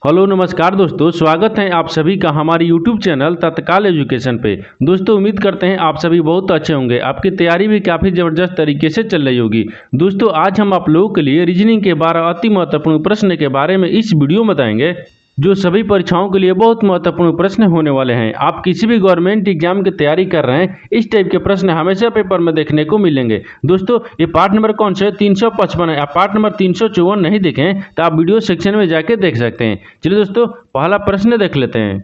Hello नमस्कार दोस्तों, स्वागत है आप सभी का हमारे यूट्यूब चैनल तत्काल एजुकेशन पे। दोस्तों उम्मीद करते हैं आप सभी बहुत अच्छे होंगे, आपकी तैयारी भी काफ़ी ज़बरदस्त तरीके से चल रही होगी। दोस्तों आज हम आप लोगों के लिए रीजनिंग के 12 अति महत्वपूर्ण प्रश्न के बारे में इस वीडियो में बताएंगे, जो सभी परीक्षाओं के लिए बहुत महत्वपूर्ण प्रश्न होने वाले हैं। आप किसी भी गवर्नमेंट एग्जाम की तैयारी कर रहे हैं, इस टाइप के प्रश्न हमेशा पेपर में देखने को मिलेंगे। दोस्तों ये पार्ट नंबर कौन सा है? 355 है। आप पार्ट नंबर 354 नहीं देखें तो आप वीडियो सेक्शन में जाके देख सकते हैं। चलिए दोस्तों पहला प्रश्न देख लेते हैं।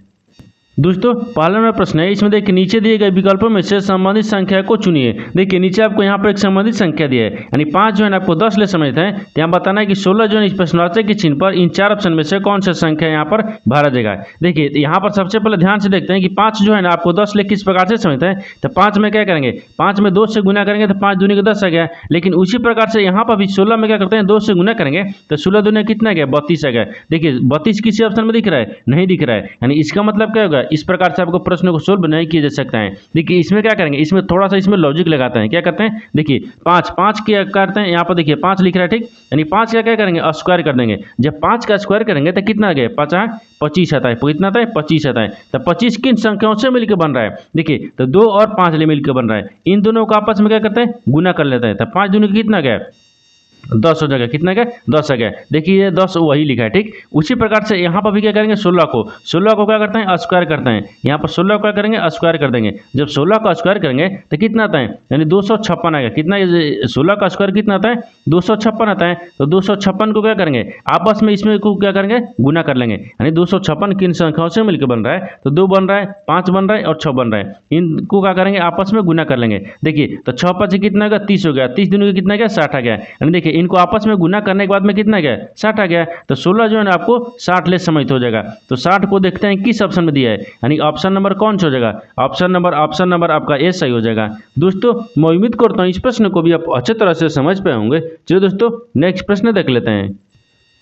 दोस्तों पहला नंबर प्रश्न है, इसमें देखिए नीचे दिए गए विकल्पों में से संबंधित संख्या को चुनिए। देखिए नीचे आपको यहाँ पर एक संबंधित संख्या दिया है, यानी 5 जो है ना आपको 10 ले समझते हैं, तो यहाँ बताना है कि 16 जो है इस प्रश्नवाचक के चिन्ह पर इन 4 ऑप्शन में से कौन सा संख्या यहाँ पर भरा जाएगा। देखिए यहाँ पर सबसे पहले ध्यान से देखते हैं कि 5 जो है ना आपको 10 ले किस प्रकार से समझते हैं। तो 5 में क्या करेंगे, 5 में 2 से गुना करेंगे तो 5 दूनी का 10 आ गया। लेकिन उसी प्रकार से यहाँ पर भी 16 में क्या करते हैं, 2 से गुना करेंगे तो 16 दूनी कितना गया, 32 आ गया। देखिए 32 किसी ऑप्शन में दिख रहा है, नहीं दिख रहा है, यानी इसका मतलब क्या होगा, इस प्रकार से आपको प्रश्न को सोल्व नहीं किया जा सकता है। देखिए इसमें क्या करेंगे, इसमें थोड़ा सा इसमें लॉजिक लगाते हैं। क्या करते हैं, देखिए 5 क्या करते हैं, यहाँ पर देखिए 5 लिख रहा है, ठीक, यानी 5 का क्या करेंगे, स्क्वायर कर देंगे। जब 5 का स्क्वायर करेंगे तो कितना आ गया, 25 आता है। कितना आता है, 25 आता है। तो 25 किन संख्याओं से मिलकर बन रहा है, देखिए तो 2 और 5 ले मिलकर बन रहा है। इन दोनों को आपस में क्या करते हैं, गुना कर लेते हैं। तो 5 दूनी कितना गया, 10 हो जाएगा। कितना गया, 10 आ गया। देखिए ये 10 वही लिखा है, ठीक। उसी प्रकार से यहाँ पर भी क्या करेंगे, 16 को क्या करते हैं, स्क्वायर करते हैं। यहाँ पर 16 को क्या करेंगे, स्क्वायर कर देंगे। जब 16 का स्क्वायर करेंगे तो कितना आता है, यानी 256 आएगा। कितना, 16 का स्क्वायर कितना आता है, 256 आता है। तो 256 को क्या करेंगे, आपस में इसमें को क्या करेंगे, गुना कर लेंगे। यानी 256 किन संख्याओं से मिलकर बन रहा है, तो 2 बन रहा है, 5 बन रहा है और 6 बन रहा है। इनको क्या करेंगे, आपस में गुना कर लेंगे। देखिए तो 6 5 कितना होगा, 30 हो गया। 30 दूनी कितना गया, 60 आ गया। यानी देखिए इनको आपस में गुना करने के बाद में कितना गया, 60 आ गया। तो 16 जो है ना आपको 60 ले समझ हो जाएगा। तो 60 को देखते हैं किस ऑप्शन में दिया है, यानी ऑप्शन नंबर कौन सा हो जाएगा, ऑप्शन नंबर आपका ए सही हो जाएगा। दोस्तों मैं उम्मीद करता हूँ इस प्रश्न को भी आप अच्छे तरह से समझ पाए होंगे। चलिए दोस्तों नेक्स्ट प्रश्न देख लेते हैं।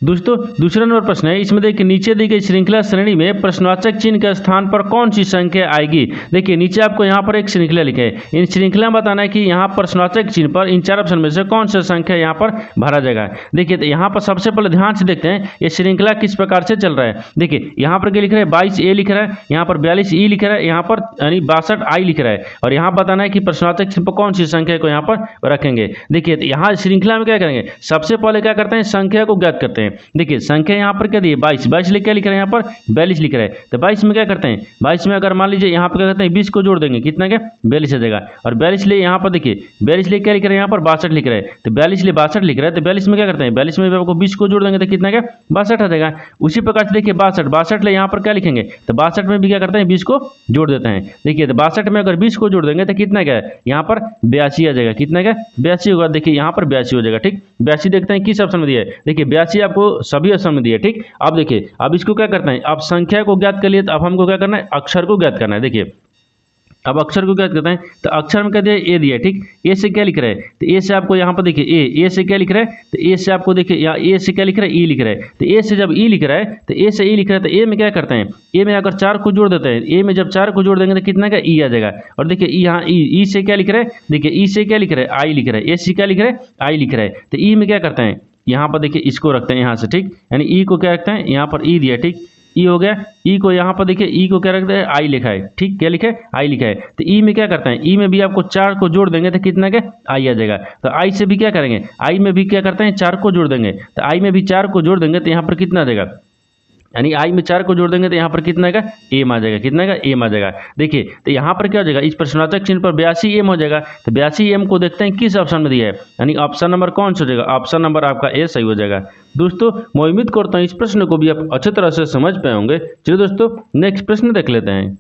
दोस्तों दूसरा नंबर प्रश्न है, इसमें देखिए नीचे दी गई श्रृंखला श्रेणी में प्रश्नवाचक चिन्ह के स्थान पर कौन सी संख्या आएगी। देखिए नीचे आपको यहाँ पर एक श्रृंखला लिखा है, इन श्रृंखला में बताना है कि यहाँ प्रश्नवाचक चिन्ह पर इन 4 ऑप्शन में से कौन सा संख्या यहाँ पर भरा जाएगा। देखिए तो यहाँ पर सबसे पहले ध्यान से देखते हैं ये श्रृंखला किस प्रकार से चल रहा है। देखिए यहाँ पर क्या लिख रहा है, 22A लिख रहा है, यहाँ पर 42E लिख रहा है, यहाँ पर यानी 62I लिख रहा है, और यहाँ बताना है कि प्रश्नवाचक चिन्ह पर कौन सी संख्या को यहाँ पर रखेंगे। देखिए तो यहाँ श्रृंखला में क्या करेंगे, सबसे पहले क्या करते हैं, संख्या को ज्ञात करते हैं। देखिए संख्या यहाँ पर क्या दी है, 22 लिख क्या लिख रहे हैं, यहाँ पर 42 लिख रहे हैं। तो 22 में क्या करते हैं, 22 में अगर मान लीजिए यहाँ पर क्या करते हैं, 20 को जोड़ देंगे, कितना क्या, 42 आ जाएगा। और 42 लिए यहाँ पर देखिए 42 लिए क्या लिख रहे हैं, यहाँ पर 62 लिख रहे हैं। तो 42 लिए 62 लिख रहे हैं। तो 42 में क्या करते हैं, 42 में आपको 20 को जोड़ देंगे तो कितना क्या, 62 आ जाएगा। उसी प्रकार से देखिए 62 ले यहाँ पर क्या लिखेंगे, तो 62 में भी क्या करते हैं, 20 को जोड़ देते हैं। देखिए तो 62 में अगर 20 को जोड़ देंगे तो कितना क्या है, यहाँ पर 82 आ जाएगा। कितना क्या, 82 होगा। देखिए यहाँ पर 82 हो जाएगा, ठीक। 82 देखते हैं किस ऑप्शन में दिया है, देखिए 82 आपको सभी ऑप्शन में दिया है, ठीक। अब देखिए अब इसको क्या करना है, अब संख्या को ज्ञात कर लिए, तो अब हमको क्या करना है, अक्षर को ज्ञात करना है। देखिए अब अक्षर को क्या करते हैं, तो अक्षर में क्या दिया, ए दिया है, ठीक। ए से क्या लिख रहा है, तो ए से आपको यहाँ पर देखिए ए से क्या लिख रहा है, तो ए से आपको देखिए यहाँ ए से क्या लिख रहा है, ई लिख रहा है। तो ए से जब ई लिख रहा है, तो ए से ई लिख रहा है, तो ए में क्या करते हैं, ए में अगर 4 को जोड़ देते हैं, ए में जब 4 को जोड़ देंगे तो कितना का ई आ जाएगा। और देखिए यहाँ ई से क्या लिख रहा है, देखिए ई से क्या लिख रहा है, आई लिख रहा है। ए से क्या लिख रहा है, आई लिख रहा है। तो ई में क्या करते हैं, यहाँ पर देखिए इसको रखते हैं यहाँ से, ठीक, यानी ई को क्या रखते हैं, यहाँ पर ई दिया, ठीक, ई हो गया। ई को यहाँ पर देखिए ई को क्या रखते हैं, आई लिखा है, ठीक, क्या लिखा है, आई लिखा है। तो ई में क्या करते हैं, ई में भी आपको 4 को जोड़ देंगे तो कितना क्या, आई आ जाएगा। तो आई से भी क्या करेंगे, आई में भी क्या करते हैं, 4 को जोड़ देंगे। तो आई में भी 4 को जोड़ देंगे तो यहाँ पर कितना आ जाएगा, यानी आई में 4 को जोड़ देंगे तो यहाँ पर कितना आएगा, एम आ जाएगा। कितना आएगा, एम आ जाएगा। देखिए तो यहाँ पर क्या हो जाएगा, इस प्रश्नवाचक चिन्ह पर 82M हो जाएगा। तो 82M को देखते हैं किस ऑप्शन में दिया है, यानी ऑप्शन नंबर कौन सा हो जाएगा, ऑप्शन नंबर आपका ए सही हो जाएगा। दोस्तों मैं उम्मीद करता हूँ इस प्रश्न को भी आप अच्छे तरह से समझ पाए होंगे। चलिए दोस्तों नेक्स्ट प्रश्न देख लेते हैं।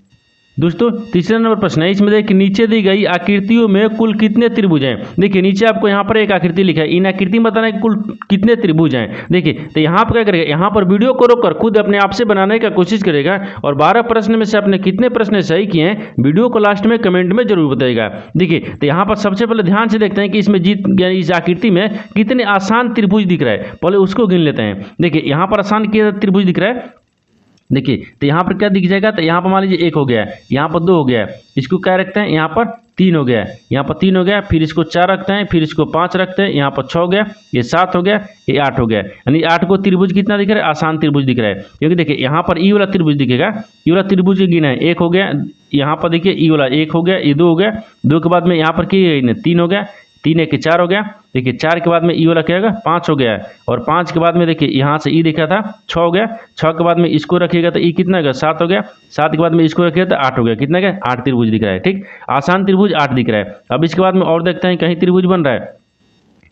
दोस्तों तीसरा नंबर प्रश्न है, इसमें देखिए नीचे दी गई आकृतियों में कुल कितने त्रिभुज हैं। देखिए नीचे आपको यहाँ पर एक आकृति लिखा है, इन आकृति में बताना है कि कुल कितने त्रिभुज हैं। देखिए तो यहाँ पर क्या करेगा, यहाँ पर वीडियो को रोककर खुद अपने आप से बनाने का कोशिश करेगा, और 12 प्रश्न में से आपने कितने प्रश्न सही किए हैं वीडियो को लास्ट में कमेंट में जरूर बताइएगा। देखिए तो यहाँ पर सबसे पहले ध्यान से देखते हैं कि इसमें यानी इस आकृति में कितने आसान त्रिभुज दिख रहा है, पहले उसको गिन लेते हैं। देखिए यहाँ पर आसान त्रिभुज दिख रहा है, देखिए तो यहाँ पर क्या दिख जाएगा, तो यहाँ पर मान लीजिए 1 हो गया है, यहाँ पर 2 हो गया है, इसको क्या रखते हैं, यहाँ पर 3 हो गया है, यहाँ पर 3 हो गया, फिर इसको 4 रखते हैं, फिर इसको 5 रखते हैं, यहाँ पर 6 हो गया, ये 7 हो गया, ये 8 हो गया। यानी 8 को त्रिभुज कितना दिख रहा है, आसान त्रिभुज दिख रहा है, क्योंकि देखिए यहाँ पर ई वाला त्रिभुज दिखेगा, ई वाला त्रिभुज गिना है 1 हो गया, यहाँ पर देखिए ई वाला 1 हो गया, ये 2 हो गया, 2 के बाद में यहाँ पर क्या 3 हो गया, 3 1 4 हो गया, देखिए 4 के बाद में ई वाला क्या होगा 5 हो गया है, और 5 के बाद में देखिए यहाँ से ई देखा था 6 हो गया, 6 के बाद में इसको रखिएगा तो ई कितना होगा 7 हो गया, 7 के बाद में इसको रखिएगा तो 8 हो गया, कितना गया 8 त्रिभुज दिख रहा है। ठीक, आसान त्रिभुज 8 दिख रहा है। अब इसके बाद में और देखते हैं कहीं त्रिभुज बन रहा है।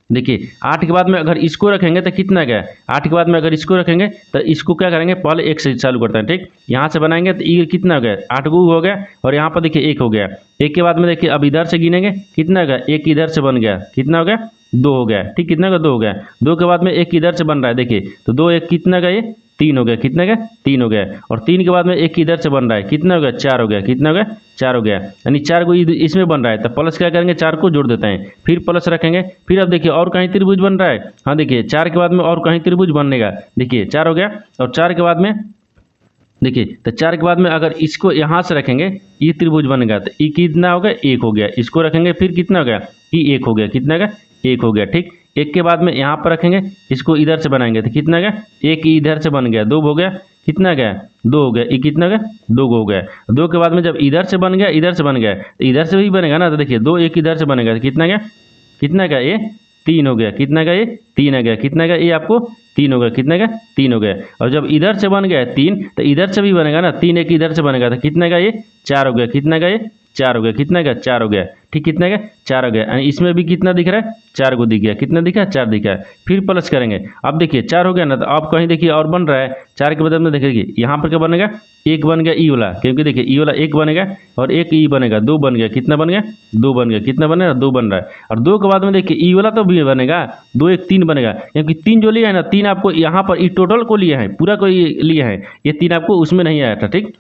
देखिए 8 के बाद में अगर इसको रखेंगे तो कितना गया, 8 के बाद में अगर इसको रखेंगे तो इसको क्या करेंगे, पहले 1 से चालू करते हैं। ठीक, यहाँ से बनाएंगे तो ये कितना हो गया 8 गु हो गया, और यहाँ पर देखिए 1 हो गया, 1 के बाद में देखिए अब इधर से गिनेंगे कितना होगा, 1 इधर से बन गया, कितना हो गया 2 हो गया। ठीक, कितना का 2 हो गया, 2 के बाद में 1 इधर से बन रहा है, देखिए तो 2 1 कितना का, ये 3 हो गया, कितना का 3 हो गया, और 3 के बाद में 1 इधर से बन रहा है, कितना हो गया 4 हो गया, कितना हो गया 4 हो गया, यानी 4 को इसमें बन रहा है, तो प्लस क्या करेंगे 4 को जोड़ देते हैं, फिर प्लस रखेंगे, फिर अब देखिए और कहीं त्रिभुज बन रहा है। हाँ देखिए 4 के बाद में और कहीं त्रिभुज बनेगा, देखिए 4 हो गया, और 4 के बाद में देखिए तो 4 के बाद में अगर इसको यहाँ से रखेंगे ये त्रिभुज बनेगा, तो ई कितना हो गया 1 हो गया, इसको रखेंगे फिर कितना हो गया ई 1 हो गया, कितना का 1 हो गया। ठीक, 1 के बाद में यहाँ पर रखेंगे, इसको इधर से बनाएंगे तो कितना गया 1 इधर से बन गया, 2 हो गया, कितना गया 2 हो गया, ये कितना गया 2 हो गया। 2 के बाद में जब इधर से बन गया इधर से बन गया तो इधर से भी बनेगा ना, तो देखिए 2 1 इधर से बनेगा तो कितना गया, कितना गया ये 3 हो गया, कितना गया ये 3 आ गया, कितना गया ये आपको 3 हो गया, कितना गया 3 हो गया। और जब इधर से बन गया 3 तो इधर से भी बनेगा ना, 3 1 इधर से बनेगा तो कितना गया ये 4 हो गया, कितना गया ये 4 हो गया, कितना गया 4 हो गया। ठीक, कितना गया 4 हो गया, यानी इसमें भी कितना दिख रहा है 4 को दिख गया, कितना दिखा 4 दिखा है, फिर प्लस करेंगे। अब देखिए 4 हो गया ना, तो अब कहीं देखिए और बन रहा है 4 के बदले में, देखिए यहाँ पर क्या बनेगा 1 बन गया ई वाला, क्योंकि देखिए ई वाला 1 बनेगा और 1 ई बनेगा, 2 बन गया, कितना बन गया 2 बन गया, कितना बनेगा 2 बन रहा है। और 2 के बाद में देखिए ई वाला तो भी बनेगा, 2 1 3 बनेगा, क्योंकि 3 जो लिया है ना, 3 आपको यहाँ पर ई टोटल को लिया है, पूरा को लिया है, ये 3 आपको उसमें नहीं आया था। ठीक,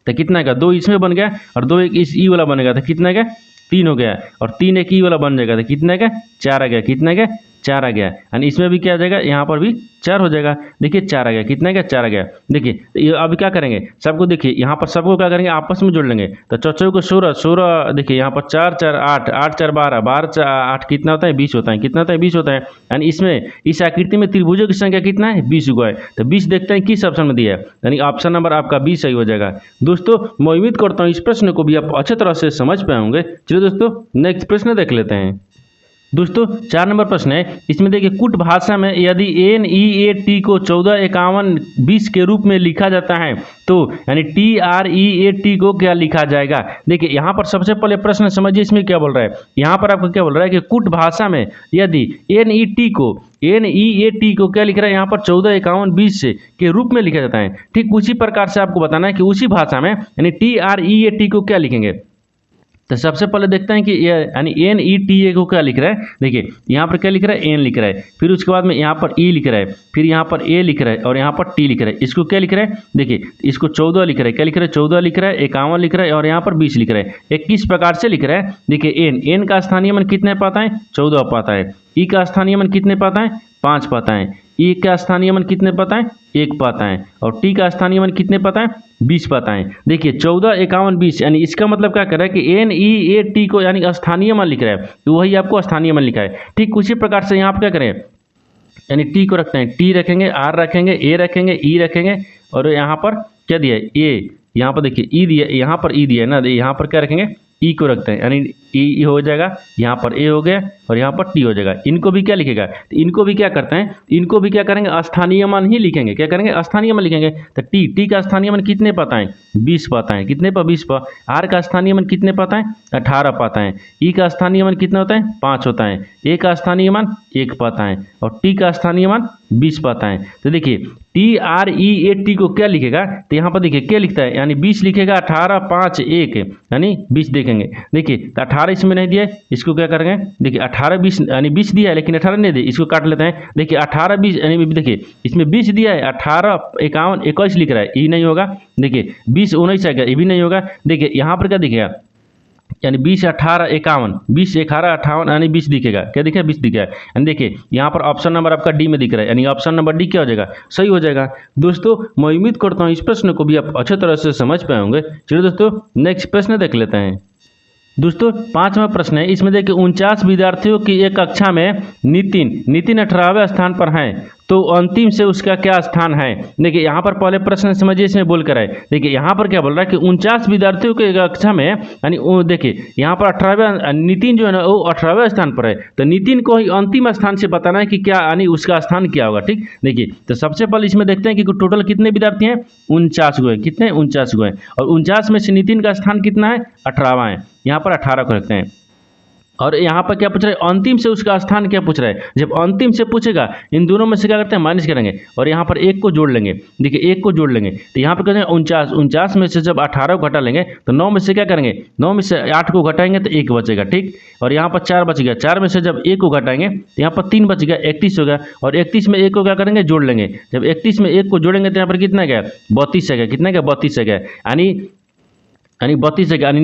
तो कितना का 2 इसमें बन गया, और 2 1 इस ई वाला बनेगा तो कितना का 3 हो गया, और 3 1 ई वाला बन जाएगा तो कितना का 4 आ गया, कितना का 4 आ गया, यानी इसमें भी क्या आ जाएगा, यहाँ पर भी 4 हो जाएगा, देखिए 4 आ गया, कितना का 4 आ गया। देखिए अब क्या करेंगे, सबको देखिए यहाँ पर सबको क्या करेंगे आपस में जोड़ लेंगे, तो 4 को 16 16, देखिए यहाँ पर 4 4 8 8 4 12 12 8 कितना होता है 20 होता है, कितना होता है 20 होता है, यानी इसमें इस आकृति में त्रिभुजों की संख्या कितना है 20 हुआ है। तो 20 देखते हैं किस ऑप्शन में दिया है, यानी ऑप्शन नंबर आपका 20 सही हो जाएगा। दोस्तों मैं उम्मीद करता हूँ इस प्रश्न को भी आप अच्छे तरह से समझ पाए होंगे। चलिए दोस्तों नेक्स्ट प्रश्न देख लेते हैं। दोस्तों 4 नंबर प्रश्न है, इसमें देखिए कुट भाषा में यदि NEAT को 145120 के रूप में लिखा जाता है तो यानी TREAT को क्या लिखा जाएगा। देखिए यहाँ पर सबसे पहले प्रश्न समझिए इसमें क्या बोल रहा है, यहाँ पर आपको क्या बोल रहा है कि कुट भाषा में यदि NEAT को क्या लिख रहा है, यहाँ पर 145120 के रूप में लिखा जाता है। ठीक उसी प्रकार से आपको बताना है कि उसी भाषा में यानी TREAT को क्या लिखेंगे। तो सबसे पहले देखते हैं कि यानी NETA को क्या लिख रहा है। देखिए यहाँ पर क्या लिख रहा है N लिख रहा है, फिर उसके बाद में यहाँ पर E लिख रहा है, फिर यहाँ पर A लिख रहा है और यहाँ पर T लिख रहा है। इसको क्या लिख रहा है, देखिए इसको 14 लिख रहा है, क्या लिख रहा है 14 लिख रहा है, 51 लिख रहा है और यहाँ पर 20 लिख रहा है। एक किस प्रकार से लिख रहा है, देखिए N का स्थानीय मान कितने पाता है 14 पाता है, E का स्थानीय मान कितने पाता है 5 पाता है, E का स्थानीय मान कितने पाता है 1 पाता है और T का स्थानीय मान कितने पाता है 20 पाता है। देखिए 14 51 20 यानी इसका मतलब क्या कर रहा है कि NEAT को यानी स्थानीय मान लिख रहा है, तो वही आपको स्थानीय मान लिखा है। ठीक उसी प्रकार से यहाँ पर क्या करें, यानी T को रखते हैं, T रखेंगे, R रखेंगे, A रखेंगे, E रखेंगे और यहाँ पर क्या दिया है A, यहाँ पर देखिए E दिया, यहाँ पर E दिया है ना, यहाँ पर क्या रखेंगे E को रखते हैं, यानी E हो जाएगा, यहाँ पर A हो गया और यहाँ पर T हो जाएगा। इनको भी क्या लिखेगा, तो इनको भी क्या करते हैं, इनको भी क्या करेंगे स्थानीय मान ही लिखेंगे, क्या करेंगे स्थानीय मान लिखेंगे। तो T का स्थानीय मान कितने पाता है 20 पाता है, कितने पर 20 पर। R का स्थानीय मान कितने पाता है 18 पाता है, E का स्थानीय मान कितना होता है 5 होता है, A का स्थानीय मान 1 पाता है और T का स्थानीय मान 20 पाता है। तो देखिए TREAT को क्या लिखेगा, तो यहाँ पर देखिए क्या लिखता है, यानी 20 लिखेगा, 18 5 1 यानी 20 देखेंगे। देखिए तो 18 इसमें नहीं दिया है, इसको क्या करेंगे, देखिए 18 20 यानी 20 दिया है लेकिन 18 नहीं दिया, इसको काट लेते हैं। देखिए 18 20 यानी देखिए इसमें 20 दिया है, 18 51 21 लिख रहा है, ये नहीं होगा। देखिए 20 19 आएगा, ये भी नहीं होगा। देखिए यहाँ पर क्या दिखेगा, यानी 20 18 51, 20 11 58 यानी 20 दिखेगा, क्या दिखेगा 20 दिखेगा। यानी देखिए यहाँ पर ऑप्शन नंबर आपका डी में दिख रहा है, यानी ऑप्शन नंबर डी क्या हो जाएगा, सही हो जाएगा। दोस्तों मैं उम्मीद करता हूँ इस प्रश्न को भी आप अच्छे तरह से समझ पाए होंगे। चलिए दोस्तों नेक्स्ट प्रश्न देख लेते हैं। दोस्तों 5वां प्रश्न है, इसमें देखिए 49 विद्यार्थियों की एक कक्षा में नितिन 18वें स्थान पर हैं, तो अंतिम से उसका क्या स्थान है। देखिए यहाँ पर पहले प्रश्न समझिए, इसमें बोल कर आए। देखिए यहाँ पर क्या बोल रहा है कि 49 विद्यार्थियों के एक कक्षा में, यानी देखिए यहाँ पर 18वें नितिन जो है ना वो 18वें स्थान पर है, तो नितिन को ही अंतिम स्थान से बताना है कि क्या यानी उसका स्थान क्या होगा। ठीक, देखिए तो सबसे पहले इसमें देखते हैं कि टोटल कितने विद्यार्थी हैं, 49 गो है, कितने 49 गो है, और 49 में से नितिन का स्थान कितना है, 18वां है, यहाँ पर 18 को रखते हैं। और यहाँ पर क्या पूछ रहा है, अंतिम से उसका स्थान क्या पूछ रहा है। जब अंतिम से पूछेगा इन दोनों में से क्या करते हैं, माइनस करेंगे और यहाँ पर एक को जोड़ लेंगे। देखिए एक को जोड़ लेंगे तो यहाँ पर कहते हैं 49 में से जब 18 को घटा लेंगे तो 9 में से क्या करेंगे, 9 में से 8 को घटाएंगे तो 1 बचेगा। ठीक, और यहाँ पर 4 बच गया, 4 में से जब 1 को घटाएंगे तो यहाँ पर 3 बच गया, 31 हो गया। और 31 में 1 को क्या करेंगे, जोड़ लेंगे। जब 31 में 1 को जोड़ेंगे तो यहाँ पर कितना गया, 32 है गया, कितना गया 32 है गया, यानी 32 है गया। यानी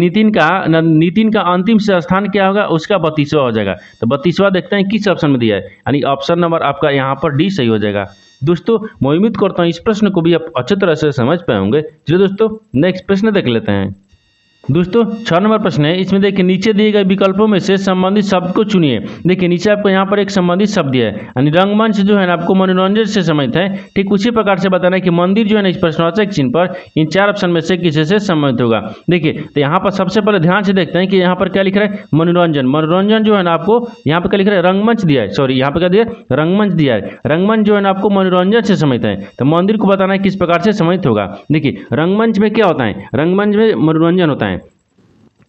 नितिन का अंतिम से स्थान क्या होगा, उसका 32वां हो जाएगा। तो 32वां देखते हैं किस ऑप्शन में दिया है, यानी ऑप्शन नंबर आपका यहाँ पर डी सही हो जाएगा। दोस्तों मैं उम्मीद करता हूँ इस प्रश्न को भी आप अच्छे तरह से समझ पाए होंगे। चलिए दोस्तों नेक्स्ट प्रश्न देख लेते हैं। दोस्तों 6 नंबर प्रश्न है, इसमें देखिए नीचे दिए गए विकल्पों में से संबंधित शब्द को चुनिए। देखिए नीचे आपको यहाँ पर एक संबंधित शब्द दिया है, यानी रंगमंच जो है ना आपको मनोरंजन से संबंधित है। ठीक उसी प्रकार से बताना है कि मंदिर जो है ना इस प्रश्नवाचक चिन्ह पर इन 4 ऑप्शन में से किसी से संबंधित होगा। देखिए तो यहाँ पर सबसे पहले ध्यान से देखते हैं कि यहाँ पर क्या लिख रहा है, मनोरंजन जो है ना आपको यहाँ पर क्या लिख रहा है, रंगमंच दिया है, सॉरी यहाँ पर क्या दिया है, रंगमंच दिया है। रंगमंच जो है ना आपको मनोरंजन से संबंधित है, तो मंदिर को बताना है किस प्रकार से संबंधित होगा। देखिए रंगमंच में क्या होता है, रंगमंच में मनोरंजन होता है,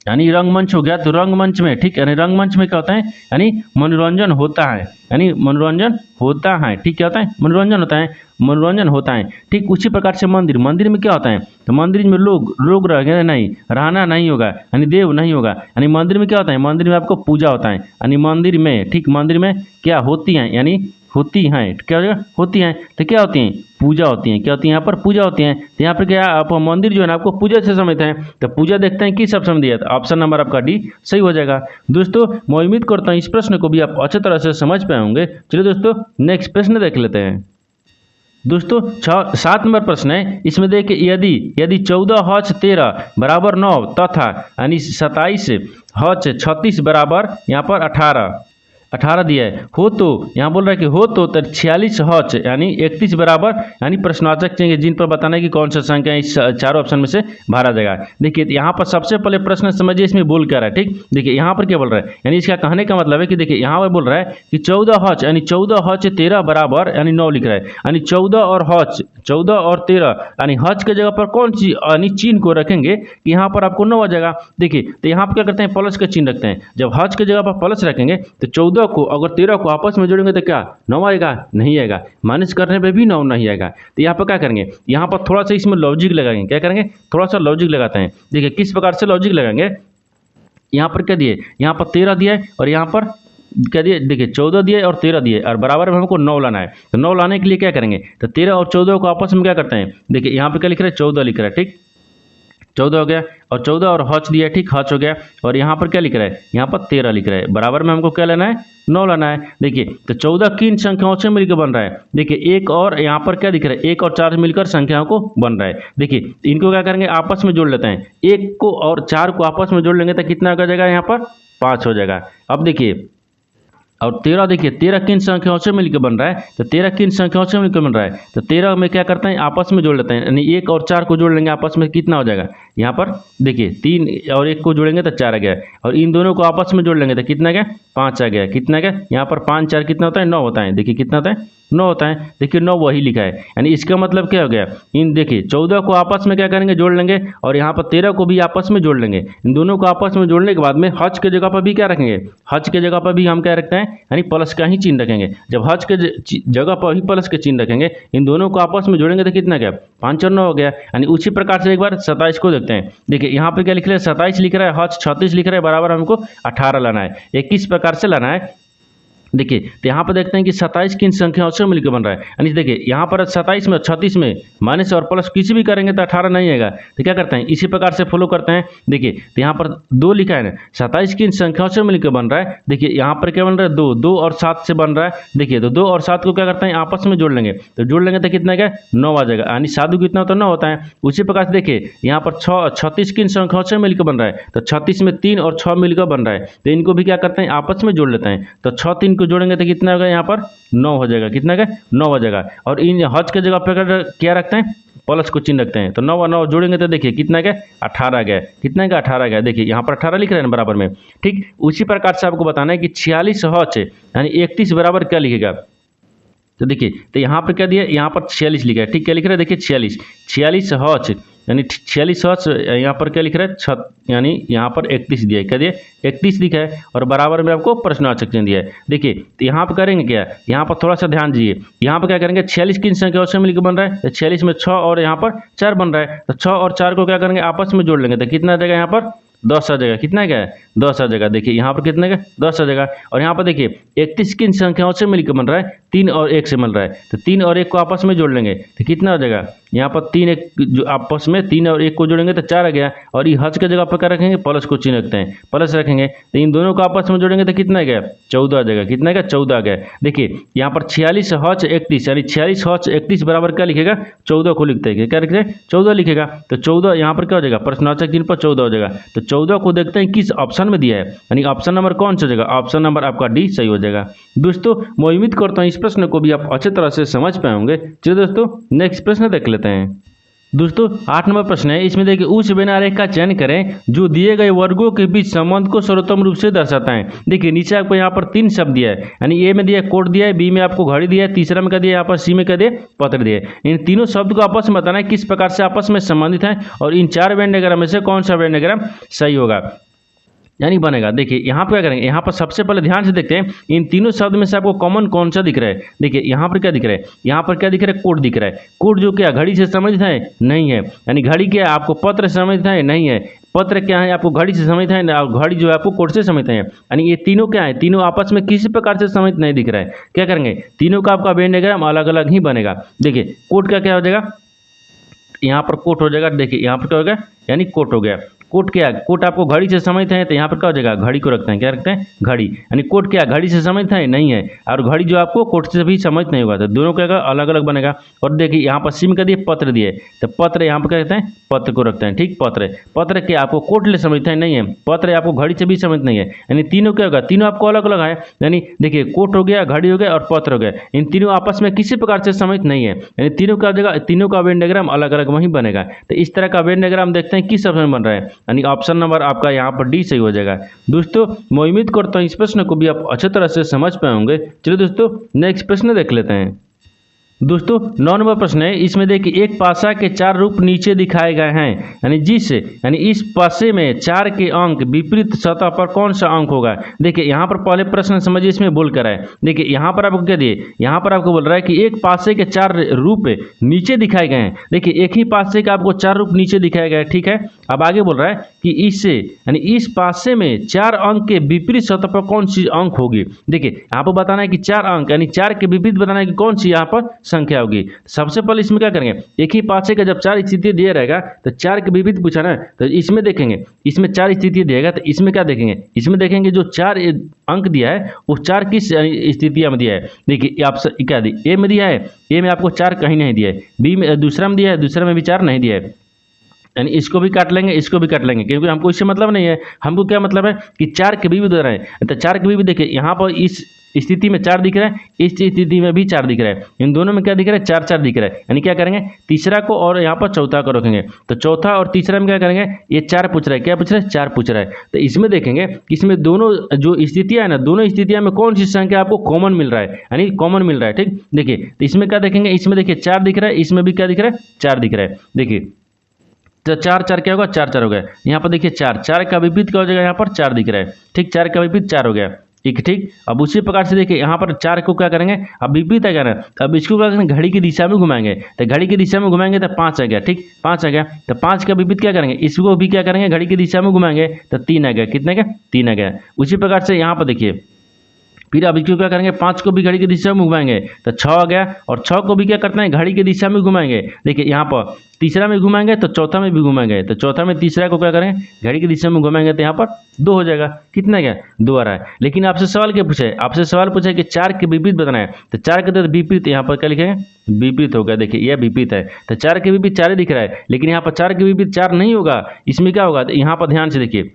यानी रंगमंच हो गया तो रंगमंच में, ठीक, यानी रंगमंच में क्या होता है, यानी मनोरंजन होता है, यानी मनोरंजन होता है। ठीक, क्या होता है, मनोरंजन होता है, मनोरंजन होता है। ठीक उसी प्रकार से मंदिर में क्या होता है, तो मंदिर में लोग रह नहीं, रहना नहीं होगा, यानी देव नहीं होगा। यानी मंदिर में क्या होता है, मंदिर में आपको पूजा होता है, यानी मंदिर में, ठीक मंदिर में क्या होती हैं, यानी होती हैं, क्या हो जाएगा, होती हैं, तो क्या होती हैं, पूजा होती हैं। क्या होती है, यहाँ पर पूजा होती हैं। तो यहाँ पर क्या आप मंदिर जो है ना आपको पूजा से समझते हैं, तो पूजा देखते हैं किस ऑप्शन में दिया, तो ऑप्शन नंबर आपका डी सही हो जाएगा। दोस्तों मैं उम्मीद करता हूँ इस प्रश्न को भी आप अच्छे तरह से समझ पाए होंगे। चलिए दोस्तों नेक्स्ट प्रश्न देख लेते हैं। दोस्तों 7 नंबर प्रश्न है, इसमें देखिए यदि 14 हौच 13 बराबर 9 तथा यानी 27 हौच 36 बराबर यहाँ पर 18 दिया है, हो तो यहाँ बोल रहा है कि हो तो 46 हौच यानी 31 बराबर, यानी प्रश्नवाचक चाहिए जिन पर बताना है कि कौन सा संख्या इस चारों ऑप्शन में से भरा जाएगा। देखिए यहाँ पर सबसे पहले प्रश्न समझिए इसमें बोल क्या रहा है। ठीक, देखिए यहाँ पर क्या बोल रहा है, यानी इसका कहने का मतलब है कि देखिए यहाँ पर बोल रहा है कि 14 हौच यानी 14 हौच 13 बराबर यानी 9 लिख रहा है, यानी 14 और 13 यानी हौच के जगह पर कौन सी यानी चिन्ह को रखेंगे कि यहाँ पर आपको 9 आ जाएगा। देखिए तो यहाँ पर क्या करते हैं, प्लस का चिन्ह रखते हैं। जब हौच के जगह पर प्लस रखेंगे तो 14 को अगर 13 को आपस में जोड़ेंगे तो क्या 9 आएगा, नहीं आएगा, माइनस करने पे भी 9 नहीं आएगा। तो यहाँ पर क्या करेंगे, यहाँ पर थोड़ा सा इसमें लॉजिक लगाएंगे। क्या करेंगे, थोड़ा सा लॉजिक लगाते हैं। देखिए किस प्रकार से लॉजिक लगाएंगे, यहाँ पर क्या दिए, यहाँ पर 13 दिया है और यहाँ पर क्या दिए, देखिए 14 दिए और 13 दिए और बराबर में हमको 9 लाना है। तो 9 लाने के लिए क्या करेंगे, तो 13 और 14 को आपस में क्या करते हैं, देखिए यहाँ पर क्या लिख रहे हैं, 14 लिख रहा है। ठीक 14 हो गया और 14 और हौच दिया, ठीक हौच हो गया। और यहाँ पर क्या लिख रहा है, यहाँ पर 13 लिख रहा है, बराबर में हमको क्या लेना है, 9 लाना है। देखिए तो 14 किन संख्याओं से मिलकर बन रहा है, देखिए 1 और यहाँ पर क्या दिख रहा है, 1 और 4 मिलकर संख्याओं को बन रहा है। देखिए इनको क्या करेंगे, आपस में जोड़ लेते हैं। 1 को और 4 को आपस में जोड़ लेंगे तो कितना हो जाएगा, यहाँ पर 5 हो जाएगा। अब देखिए और 13 देखिए 13 किन संख्याओं से मिलकर बन रहा है, तो 13 किन संख्याओं से मिलकर बन रहा है, तो 13 में क्या करते हैं, आपस में जोड़ लेते हैं। यानी 1 और 4 को जोड़ लेंगे आपस में, कितना हो जाएगा, यहाँ पर देखिए 3 और 1 को जोड़ेंगे तो 4 आ गया, और इन दोनों को आपस में जोड़ लेंगे तो कितना गया, 5 आ गया। कितना गया, यहाँ पर 5 4 कितना होता है, 9 होता है। देखिए कितना होता है, 9 होता है। देखिए 9 वही लिखा है, यानी इसका मतलब क्या हो गया, इन देखिए 14 को आपस में क्या करेंगे, जोड़ लेंगे, और यहाँ पर 13 को भी आपस में जोड़ लेंगे। इन दोनों को आपस में जोड़ने के बाद में हज के जगह पर भी क्या रखेंगे, हज के जगह पर भी हम क्या रखते हैं, यानी प्लस का ही चिन्ह रखेंगे। जब हज के जगह पर ही प्लस के चिन्ह रखेंगे, इन दोनों को आपस में जोड़ेंगे तो कितना गया, 5 और 9 हो गया। यानी उसी प्रकार से एक बार 27 को देखते हैं। देखिए यहाँ पर क्या लिख रहे हैं, 27 लिख रहा है, हज 36 लिख रहा है, बराबर हमको 18 लाना है। 21 प्रकार से लाना है। देखिए तो यहाँ पर देखते हैं कि 27 किन संख्याओं से मिलकर बन रहा है। यानी देखिए यहाँ पर 27 में 36 में माइनस और प्लस किसी भी करेंगे तो 18 नहीं आएगा। तो क्या करते हैं, इसी प्रकार से फॉलो करते हैं। देखिए तो यहाँ पर 2 लिखा है ना, 27 किन संख्याओं से मिलकर बन रहा है। देखिए यहाँ पर क्या बन रहा है, 2, 2 और 7 से बन रहा है। देखिए तो 2 और 7 को क्या करते हैं, आपस में जोड़ लेंगे, तो जोड़ लेंगे तो कितना क्या, 9 आ जाएगा। यानी 7 कितना होता है, 9 होता है। उसी प्रकार से देखिए यहाँ पर 36 किन संख्याओं से मिलकर बन रहा है, तो 36 में 3 और 6 मिलकर बन रहा है। तो इनको भी क्या करते हैं, आपस में जोड़ लेते हैं। तो 6 3 को जोड़ेंगे तो कितना होगा, यहाँ पर 9 हो जाएगा। कितना का, 9 हो जाएगा। और इन हज के जगह पर क्या रखते हैं, प्लस को चिन्ह रखते हैं। तो 9 और 9 जोड़ेंगे तो देखिए कितना का, 18 गया। कितना का, 18 गया। देखिए यहाँ पर 18 लिख रहे हैं बराबर में। ठीक उसी प्रकार से आपको बताना है कि 46 हज यानी 31 बराबर क्या लिखेगा। तो देखिए तो यहाँ पर क्या दिया, यहाँ पर 46 लिखा है। ठीक क्या लिख रहा है, देखिए 46 हज यानी 46 हज, यहाँ पर क्या लिख रहा है, यानी यहाँ पर 31 दिया है। क्या दिया, 31 लिखा है। और बराबर में आपको प्रश्नवाचक चिन्ह दिया है। देखिए तो यहाँ पर करेंगे क्या, यहाँ पर थोड़ा सा ध्यान दीजिए। यहाँ पर क्या करेंगे, 46 किन संख्याओं से मिलकर बन रहा है, तो 46 में 6 और यहाँ पर 4 बन रहा है। तो 6 और 4 को क्या करेंगे, आपस में जोड़ लेंगे तो कितना आ जाएगा, यहाँ पर 10 आ जाएगा। कितना क्या है, 10 आ जाएगा। देखिए यहाँ पर कितने का, 10 आ जाएगा। और यहाँ पर देखिए 31 किन संख्याओं से मिलकर बन रहा है, 3 और 1 से मिल रहा है। तो 3 और 1 को आपस में जोड़ लेंगे तो कितना हो जाएगा, यहाँ पर 3 1 जो आपस में 3 और 1 को जोड़ेंगे तो 4 आ गया। और ये हज के जगह पर क्या रखेंगे, प्लस को चिन्ह रखते हैं, प्लस रखेंगे। तो इन दोनों को आपस में जोड़ेंगे तो कितना गया, 14 आ जाएगा। कितना का, 14 आ गया। देखिए यहाँ पर 46 हज 31 यानी 46 हज 31 बराबर क्या लिखेगा, 14 को लिखते हैं। क्या लिखते हैं, 14 लिखेगा। तो 14 यहाँ पर क्या हो जाएगा, प्रश्नवाचक चिन्ह पर 14 हो जाएगा। तो 14 को देखते हैं किस ऑप्शन में दिया है, यानी ऑप्शन नंबर कौन सा हो जाएगा, ऑप्शन नंबर आपका डी सही हो जाएगा। दोस्तों मैं उम्मीद करता हूँ इस प्रश्न को भी आप अच्छी तरह से समझ पाए होंगे। चलिए दोस्तों नेक्स्ट प्रश्न देख लेते हैं। दोस्तों 8 नंबर प्रश्न है। इसमें देखिए उस बिनारेख का चयन करें जो दिए गए वर्गों के बीच संबंध को सर्वोत्तम रूप से दर्शाता है। देखिए नीचे आपको यहाँ पर 3 शब्द दिया है, यानी ए में दिया है कोट दिया है, बी में आपको घड़ी दिया है, तीसरा में क्या दिया है, यहाँ पर सी में क्या दिया है, पत्र दिया है। इन तीनों शब्द को आपस में बताना है किस प्रकार से आपस में संबंधित है और इन 4 वेन डायग्राम में से कौन सा वेन डायग्राम सही होगा यानी बनेगा। देखिए यहाँ पर क्या करेंगे, यहाँ पर सबसे पहले ध्यान से देखते हैं इन तीनों शब्द में से आपको कॉमन कौन सा दिख रहा है। देखिए यहाँ पर क्या दिख रहा है, यहाँ पर क्या दिख रहा है, कोट दिख रहा है। कोट जो क्या घड़ी से संबंधित है, नहीं है। यानी घड़ी क्या आपको पत्र से संबंधित है, नहीं है। पत्र क्या है, आपको घड़ी से संबंधित है, और घड़ी जो है आपको कोट से संबंधित है। यानी ये तीनों क्या है, तीनों आपस में किसी प्रकार से संबंधित नहीं दिख रहा है। क्या करेंगे, तीनों का आपका वेन डायग्राम अलग अलग ही बनेगा। देखिए कोट का क्या हो जाएगा, यहाँ पर कोट हो जाएगा। देखिए यहाँ पर क्या हो गया, यानी कोट हो गया। कोट क्या, कोट आपको घड़ी से संबंधित है, तो यहाँ पर क्या हो जाएगा, घड़ी को रखते हैं। क्या रखते हैं, घड़ी। यानी कोट क्या घड़ी से संबंधित है, नहीं है। और घड़ी जो आपको कोट से भी संबंधित नहीं होगा, तो दोनों क्या अलग अलग बनेगा। और देखिए यहाँ पर सिम का दिए पत्र दिए, तो पत्र यहाँ पर क्या कहते हैं, पत्र को रखते हैं। ठीक, पत्र। पत्र क्या आपको कोट से संबंधित है, नहीं है। पत्र आपको घड़ी से भी संबंधित नहीं है। यानी तीनों क्या होगा, तीनों आपको अलग अलग है। यानी देखिए कोट हो गया, घड़ी हो गया और पत्र हो गया, इन तीनों आपस में किसी प्रकार से संबंधित नहीं है। यानी तीनों का जगह तीनों का वेन डायग्राम अलग अलग वहीं बनेगा। तो इस तरह का वेन डायग्राम देखते हैं किस ऑप्शन में बन रहा है, यानी ऑप्शन नंबर आपका यहाँ पर डी सही हो जाएगा। दोस्तों मैं उम्मीद करता हूँ इस प्रश्न को भी आप अच्छी तरह से समझ पाए होंगे। चलिए दोस्तों नेक्स्ट प्रश्न देख लेते हैं। दोस्तों 9 नंबर प्रश्न है। इसमें देखिए एक पासा के 4 रूप नीचे दिखाए गए हैं, यानी इस पासे में 4 के अंक विपरीत सतह पर कौन सा अंक होगा। देखिए यहाँ पर पहले प्रश्न समझिए, इसमें बोल कर है। देखिए यहाँ पर आपको क्या दिए, यहाँ पर आपको बोल रहा है कि एक पासे के 4 रूप नीचे दिखाए गए हैं। देखिए एक ही पासे का आपको 4 रूप नीचे दिखाया गया है। ठीक है, अब आगे बोल रहा है कि इससे यानी इस पासे में 4 अंक के विपरीत सतह पर कौन सी अंक होगी। देखिए यहाँ पर बताना है कि 4 अंक यानी 4 के विपरीत बताना है कि कौन सी यहाँ पर संख्या होगी। सबसे पहले इसमें क्या करेंगे, एक ही पासे का जब 4 स्थिति दिया रहेगा तो 4 के विपरीत पूछा ना, तो इसमें देखेंगे, इसमें 4 स्थिति दिएगा तो इसमें क्या देखेंगे, इसमें देखेंगे जो 4 अंक दिया है वो 4 किस स्थितियां में दिया है। देखिए आप क्या दिया, ए में दिया है, ए में आपको 4 कहीं नहीं दिया है। बी में दूसरा में दिया है, दूसरा में भी 4 नहीं दिया है। यानी इसको भी काट लेंगे, इसको भी काट लेंगे, क्योंकि हमको इससे मतलब नहीं है। हमको क्या मतलब है कि 4 के भी दे रहे हैं, तो 4 के भी देखिए यहाँ पर इस स्थिति में 4 दिख रहा है, इस स्थिति में भी 4 दिख रहा है। इन दोनों में क्या दिख रहा है, 4 4 दिख रहा है। यानी क्या करेंगे, तीसरा को और यहाँ पर चौथा को रखेंगे, तो चौथा और तीसरा में क्या करेंगे, ये 4 पूछ रहा है, क्या पूछ रहा है, 4 पूछ रहा है। तो इसमें देखेंगे कि इसमें दोनों जो स्थितियां है ना, दोनों स्थितियां में कौन सी संख्या आपको कॉमन मिल रहा है, यानी कॉमन मिल रहा है। ठीक, देखिए तो इसमें क्या देखेंगे, इसमें देखिए 4 दिख रहा है, इसमें भी क्या दिख रहा है, 4 दिख रहा है। देखिए तो 4 4 क्या होगा, 4 4 हो गया। यहाँ पर देखिए 4 4 का विपरीत क्या हो जाएगा, यहाँ पर 4 दिख रहा है। ठीक, 4 का विपरीत 4 हो गया। ठीक, अब उसी प्रकार से देखिए यहाँ पर 4 को क्या करेंगे, अब विपरीत है क्या ना, अब इसको क्या करेंगे, घड़ी की दिशा में घुमाएंगे, तो घड़ी की दिशा में घुमाएंगे तो 5 आ गया। ठीक, 5 आ गया। तो 5 का विपरीत क्या करेंगे, इसको भी क्या करेंगे, घड़ी की दिशा में घुमाएंगे तो 3 आ गया। कितने का, 3 आ गया। उसी प्रकार से यहाँ पर देखिए फिर अब इसको क्या करेंगे, 5 को भी घड़ी की दिशा में घुमाएंगे तो 6 आ गया, और 6 को भी क्या करते हैं, घड़ी की दिशा में घुमाएंगे। देखिए यहाँ पर तीसरा में घुमाएंगे तो चौथा में भी घुमाएंगे, तो चौथा में तीसरा को क्या करेंगे, घड़ी की दिशा में घुमाएंगे तो यहाँ पर 2 हो जाएगा। कितना क्या, 2 आ रहा है। लेकिन आपसे सवाल क्या पूछे, आपसे सवाल पूछे कि 4 के विपरीत बताना है, तो 4 के तो विपरीत यहाँ पर क्या लिखेंगे, विपरीत होगा। देखिए यह विपरीत है, तो 4 के विपरीत 4 ही दिख रहा है, लेकिन यहाँ पर 4 के विपरीत 4 नहीं होगा। इसमें क्या होगा, तो यहाँ पर ध्यान से देखिए,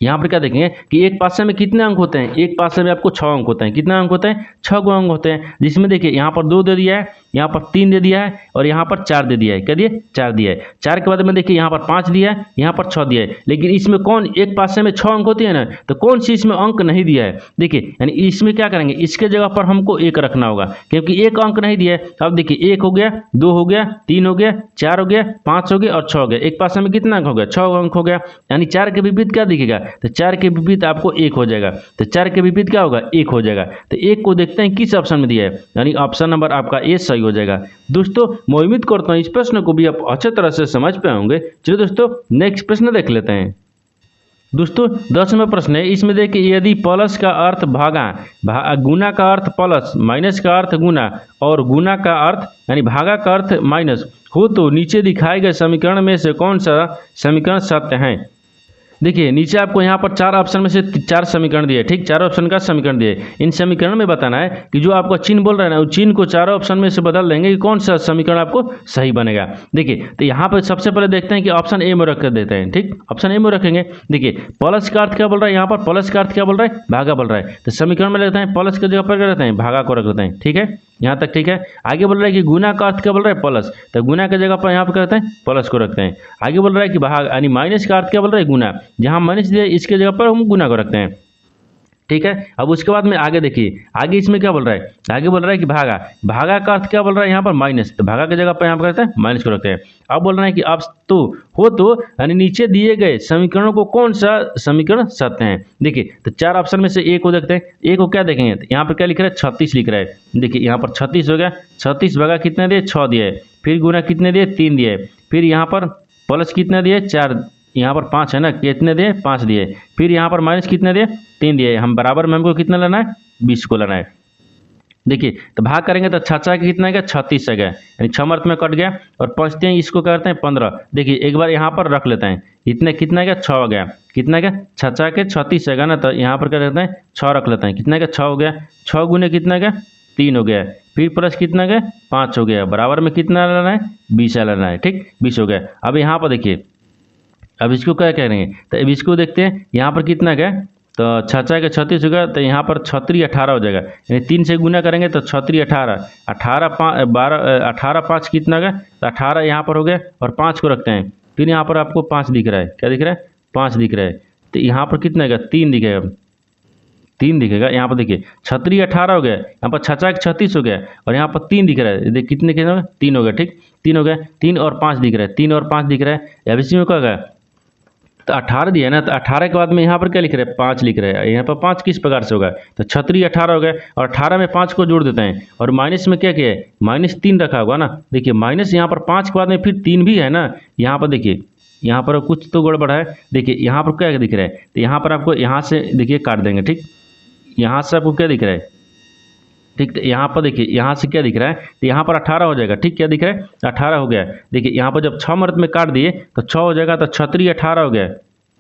यहाँ पर क्या देखेंगे कि एक पासे में कितने अंक होते हैं, एक पासे में आपको 6 अंक होते हैं। कितने अंक होते हैं, 6 अंक होते हैं, जिसमें देखिए यहाँ पर 2 दे दिया है, यहाँ पर 3 दे दिया है, और यहाँ पर 4 दे दिया है। क्या दिए, 4 दिया है। 4 के बाद में देखिए यहाँ पर 5 दिया है, यहाँ पर 6 दिया है। लेकिन इसमें कौन, एक पासे में 6 अंक होती है ना, तो कौन सी इसमें अंक नहीं दिया है। देखिए यानी इसमें क्या करेंगे, इसके जगह पर हमको 1 रखना होगा, क्योंकि एक अंक नहीं दिया है। अब देखिए 1 हो गया, 2 हो गया, 3 हो गया, 4 हो गया, 5 हो गया और 6 हो गया। एक पासे में कितना अंक हो गया, 6 अंक हो गया। यानी 4 के विपरीत क्या दिखेगा, तो 4 के विपरीत आपको 1 हो जाएगा। तो 4 के विपरीत क्या होगा, 1 हो जाएगा। तो 1 को देखते हैं किस ऑप्शन में दिया है, यानी ऑप्शन नंबर आपका ए सही हो जाएगा। दोस्तों मैं उम्मीद करता हूँ इस प्रश्न को भी आप अच्छे तरह से समझ पाए होंगे। चलिए दोस्तों नेक्स्ट प्रश्न देख लेते हैं। दोस्तों 10वां प्रश्न है, इसमें देखिए यदि प्लस का अर्थ गुना का अर्थ प्लस, माइनस का अर्थ गुना और गुना का अर्थ यानी भागा का अर्थ माइनस हो, तो नीचे दिखाए गए समीकरण में से कौन सा समीकरण सत्य है। देखिए नीचे आपको यहाँ पर 4 ऑप्शन में से 4 समीकरण दिए, ठीक, 4 ऑप्शन का समीकरण दिए। इन समीकरण में बताना है कि जो आपका चिन्ह बोल रहा है ना, उस चिन्ह को 4 ऑप्शन में से बदल देंगे कि कौन सा समीकरण आपको सही बनेगा। देखिए तो यहाँ पर सबसे पहले देखते हैं कि ऑप्शन ए में रख कर देते हैं, ठीक, ऑप्शन ए में रखेंगे। देखिए प्लस का अर्थ क्या बोल रहा है, यहाँ पर प्लस का अर्थ क्या बोल रहा है, भागा बोल रहा है, तो समीकरण में लेते हैं प्लस की जगह पर क्या रहते हैं, भागा को रख देते हैं। ठीक है, यहाँ तक ठीक है। आगे बोल रहा है कि गुना का अर्थ क्या बोल रहा है, प्लस, तो गुना की जगह पर यहाँ पर क्या करते हैं, प्लस को रखते हैं। आगे बोल रहा है कि भाग यानी माइनस का अर्थ क्या बोल रहा है, गुना, जहाँ माइनस दिया इसके जगह पर हम गुना को रखते हैं। ठीक है, अब उसके बाद में आगे देखिए, आगे इसमें क्या बोल रहा है, आगे बोल रहा है कि भागा का अर्थ क्या बोल रहा है, यहाँ पर माइनस, तो भागा की जगह पर यहाँ पर करते हैं माइनस को रखते हैं। अब बोल रहे हैं कि अब तो यानी नीचे दिए गए समीकरणों को कौन सा समीकरण सत्य है। देखिए तो 4 ऑप्शन में से एक को देखते हैं, एक को क्या देखेंगे, तो यहाँ पर क्या लिख रहा है, 36 लिख रहा है। देखिए यहाँ पर 36 हो गया, 36 भागा कितने दिए, 6 दिए है, फिर गुना कितने दिए, 3 दिए, फिर यहाँ पर प्लस कितने दिए, 4, यहाँ पर 5 है ना, कितने दिए, 5 दिए, फिर यहाँ पर माइनस कितने दिए, 3 दिए। हम बराबर में हमको कितना लेना है, 20 को लेना है। देखिए तो भाग करेंगे तो 6 के कितना गया, 36 से गया, यानी 6 मर्थ में कट गया, और पहुँचते हैं इसको करते हैं 15। देखिए एक बार यहाँ पर रख लेते हैं, इतने कितना गया, 6 हो गया, कितना गया, 6 के 36 है ना, तो यहाँ पर क्या रहता है, 6 रख लेते हैं, कितना गया, 6 हो गया, 6 गुने कितना गया, 3 हो गया, फिर प्लस कितना गया, 5 हो गया, बराबर में कितना लेना है, 20 लेना है। ठीक, 20 हो गया। अब यहाँ पर देखिए, अब इसको क्या करेंगे, तो अब इसको देखते हैं, यहाँ पर कितना गया, तो 6 के 36 होगा, तो यहाँ पर 36 18 हो जाएगा, यानी 3 से गुना करेंगे तो 36 18, 18 5 कितना गया, तो 18 यहाँ पर हो गया, और 5 को रखते हैं, फिर यहाँ पर आपको 5 दिख रहा है, क्या दिख रहा है, 5 दिख रहा है, तो यहाँ पर कितना गया, 3 दिखेगा, 3 दिखेगा। यहाँ पर देखिए 36 18 हो गया, यहाँ पर 6 के 36 हो गया, और यहाँ पर 3 दिख रहा है, देखिए कितने के 3 हो गया। ठीक, 3 हो गया, 3 और 5 दिख रहा है, 3 और 5 दिख रहा है। अब इसी में क्या होगा, तो 18 दिया ना, तो 18 के बाद में यहाँ पर क्या लिख रहा है, 5 लिख रहा है। यहाँ पर 5 किस प्रकार से होगा, तो 36 18 हो गया, और 18 में 5 को जोड़ देते हैं, और माइनस में क्या किया है, -3 रखा होगा ना। देखिए माइनस यहाँ पर 5 के बाद में फिर 3 भी है ना, यहाँ पर देखिए, यहाँ पर कुछ तो गड़बड़ है। देखिए यहाँ पर क्या दिख रहा है, तो यहाँ पर आपको यहाँ से देखिए काट देंगे। ठीक, यहाँ से आपको क्या दिख रहा है, ठीक, तो यहाँ पर देखिए यहाँ से क्या दिख रहा है, तो यहाँ पर 18 हो जाएगा। ठीक, क्या दिख रहा है, 18 हो गया। देखिए यहाँ पर जब 6 मर्द में काट दिए तो 6 हो जाएगा, तो 36 18 हो गया,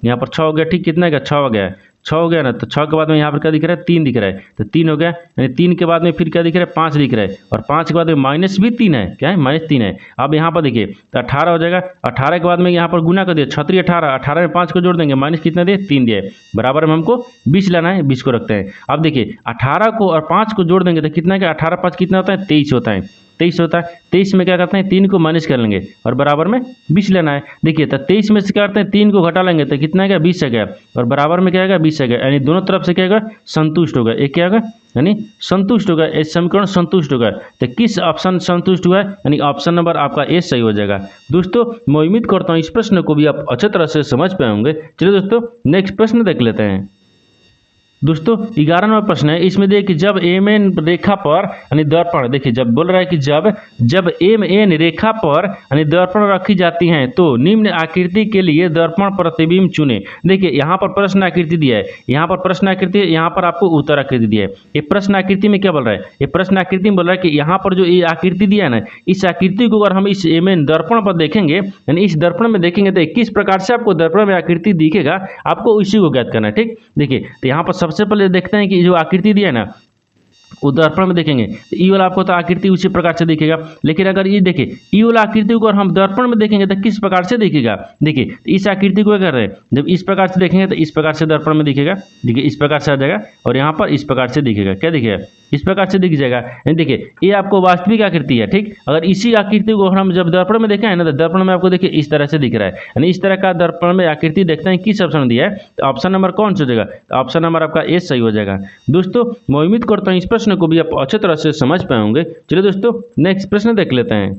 यहाँ पर 6 हो गया। ठीक, कितना गया, 6 हो गया, 6 हो गया ना, तो 6 के बाद में यहाँ पर क्या दिख रहा है, 3 दिख रहा है, तो 3 हो गया, यानी 3 के बाद में फिर क्या दिख रहा है, 5 दिख रहा है, और 5 के बाद में माइनस भी 3 है, क्या है, -3 है। अब यहाँ पर देखिए तो 18 हो जाएगा, 18 के बाद में यहाँ पर गुना कर दिया, 36 18, 18 में 5 को जोड़ देंगे, माइनस कितना दिए, 3 दिए, बराबर में हमको 20 लेना है, 20 को रखते हैं। अब देखिए 18 को और 5 को जोड़ देंगे तो कितना क्या, 18 5 कितना होता है, 23 होता है, 23 होता है। 23 में क्या करते हैं, 3 को माइनस कर लेंगे, और बराबर में 20 लेना है। देखिए तो 23 में से क्या करते हैं, 3 को घटा लेंगे तो कितना है, 20 है गया, और बराबर में क्या आएगा, 20 है गया, यानी दोनों तरफ से क्या होगा, संतुष्ट होगा। एक क्या होगा, यानी संतुष्ट होगा, इस समीकरण संतुष्ट होगा। तो किस ऑप्शन संतुष्ट हुआ है, यानी ऑप्शन नंबर आपका ए सही हो जाएगा। दोस्तों मैं उम्मीद करता हूँ इस प्रश्न को भी आप अच्छे तरह से समझ पाए होंगे। चलिए दोस्तों नेक्स्ट प्रश्न देख लेते हैं। दोस्तों 11वां प्रश्न है, इसमें देखिए जब एम एन रेखा पर यानी दर्पण, देखिए जब बोल रहा है कि जब एम एन रेखा पर यानी दर्पण रखी जाती हैं तो निम्न आकृति के लिए दर्पण प्रतिबिंब चुने। देखिए यहाँ पर प्रश्न आकृति दिया है, यहाँ पर प्रश्न आकृति, यहाँ पर आपको उत्तर आकृति दिया है। ये प्रश्न आकृति में क्या बोल रहा है, ये प्रश्न आकृति में बोल रहा है कि यहाँ पर जो ये आकृति दिया है ना, इस आकृति को अगर हम इस एम एन दर्पण पर देखेंगे यानी इस दर्पण में देखेंगे तो किस प्रकार से आपको दर्पण में आकृति दिखेगा, आपको इसी को ज्ञात करना है। ठीक, देखिए तो यहाँ पर सबसे पहले देखते हैं कि जो आकृति दिया है ना वो दर्पण में देखेंगे तो ई वाला आपको तो आकृति उसी प्रकार से दिखेगा। लेकिन अगर ये देखिए ई वाला आकृति को अगर हम दर्पण में देखेंगे तो किस प्रकार से दिखेगा, देखिए इस आकृति को क्या कर रहे हैं, जब इस प्रकार से देखेंगे तो इस प्रकार से दर्पण में दिखेगा, देखिए इस प्रकार से आ जाएगा और यहाँ पर इस प्रकार से दिखेगा, क्या दिखेगा, इस प्रकार से दिख जाएगा। देखिए ये आपको वास्तविक आकृति है। ठीक, अगर इसी आकृति को हम जब दर्पण में देखें ना तो दर्पण में आपको देखिए इस तरह से दिख रहा है, यानी इस तरह का दर्पण में आकृति देखते हैं। किस ऑप्शन दिया है, तो ऑप्शन नंबर कौन सा हो जाएगा, तो ऑप्शन नंबर आपका ए सही हो जाएगा। दोस्तों मैं उम्मीद करता हूँ इस प्रश्न को भी आप अच्छे तरह से समझ पाए होंगे। चलिए दोस्तों नेक्स्ट प्रश्न देख लेते हैं।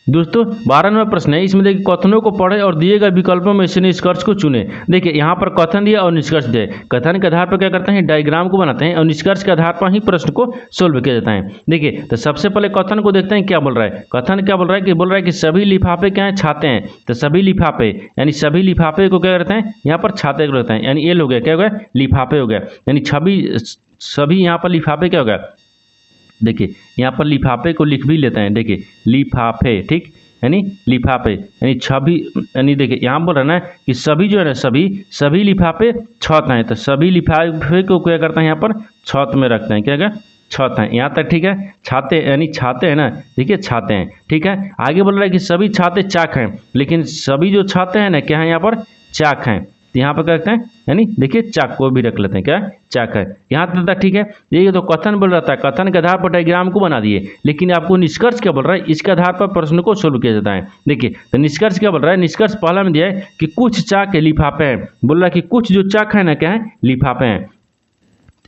दोस्तों 12वां प्रश्न है, इसमें देखिए कथनों को पढ़े और दिए गए विकल्पों में से निष्कर्ष को चुने। देखिए यहाँ पर कथन दिया और निष्कर्ष दिया है। कथन के आधार पर क्या करते हैं, डायग्राम को बनाते हैं और निष्कर्ष के आधार पर ही प्रश्न को सोल्व किया जाता है। देखिए तो सबसे पहले कथन को देखते हैं क्या बोल रहा है। कथन क्या बोल रहा है कि बोल रहा है कि सभी लिफाफे क्या हैं, छाते हैं। तो सभी लिफाफे यानी सभी लिफाफे को क्या करते हैं, यहाँ पर छाते को रखते हैं, यानी ये हो गया, क्या हो गया, लिफाफे हो गया, यानी सभी यहाँ पर लिफाफे क्या हो गया, देखिए यहाँ पर लिफाफे को लिख भी लेते हैं, देखिए लिफाफे, ठीक, यानी लिफाफे यानी छवि, यानी देखिए यहाँ बोल रहा है ना कि सभी जो है ना सभी लिफाफे छत हैं। तो सभी लिफाफे को क्या करते हैं, यहाँ पर छत में रखते हैं, क्या क्या, छत हैं, यहाँ तक ठीक है। छाते यानी छाते हैं ना, देखिए छाते हैं, ठीक है। आगे बोल रहा है कि सभी छाते चाक हैं, लेकिन सभी जो छाते हैं ना क्या है, यहाँ पर चाक हैं। तो यहाँ पर क्या करते हैं, यानी देखिए चाक को भी रख लेते हैं, क्या चाक है, यहाँ तक ठीक है। ये तो कथन बोल रहा था, कथन के आधार पर डायग्राम को बना दिए, लेकिन आपको निष्कर्ष क्या बोल रहा है, इसके आधार पर प्रश्न को सोल्व किया जाता है। देखिए तो निष्कर्ष क्या बोल रहा है, निष्कर्ष पहला में दिया है कि कुछ चाक लिफाफे हैं, बोल रहा है कि कुछ जो चाक है ना क्या है, लिफाफे हैं।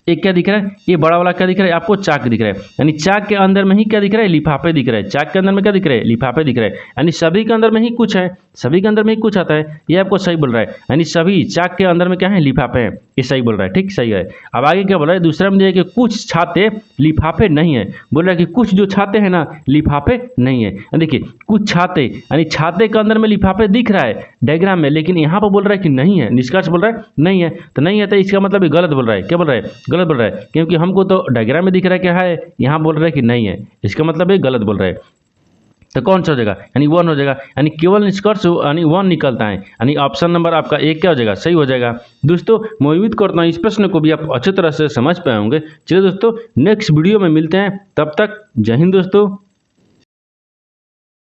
एक क्या दिख रहा है, ये बड़ा वाला क्या दिख रहा है, आपको चाक दिख रहा है, यानी चाक के अंदर में ही क्या दिख रहा है, लिफाफे दिख रहे हैं। चाक के अंदर में क्या दिख रहा है, लिफाफे दिख रहे हैं, यानी सभी के अंदर में ही कुछ है, सभी के अंदर में ही कुछ आता है, ये आपको सही बोल रहा है। यानी सभी चाक के अंदर में क्या है, लिफाफे हैं, ये सही बोल रहा है, ठीक, सही है। अब आगे क्या बोल रहा है, दूसरा में दिया कि कुछ छाते लिफाफे नहीं है, बोल रहा है कि कुछ जो छाते हैं ना लिफाफे नहीं है। देखिए कुछ छाते यानी छाते के अंदर में लिफाफे दिख रहा है डायग्राम में, लेकिन यहाँ पर बोल रहा है कि नहीं है, निष्कर्ष बोल रहा है नहीं है। तो नहीं है तो इसका मतलब गलत बोल रहा है, क्या बोल रहा है, गलत बोल रहा है, क्योंकि हमको तो डायग्राम में दिख रहा है क्या है, यहाँ बोल रहा है कि नहीं है, इसका मतलब ये गलत बोल रहा है। तो कौन सा हो जाएगा, यानी 1 हो जाएगा, यानी केवल निष्कर्ष यानी 1 निकलता है, यानी ऑप्शन नंबर आपका 1 क्या हो जाएगा, सही हो जाएगा। दोस्तों मैं उम्मीद करता हूँ इस प्रश्न को भी आप अच्छी तरह से समझ पाए होंगे। चलिए दोस्तों नेक्स्ट वीडियो में मिलते हैं, तब तक जय हिंद दोस्तों।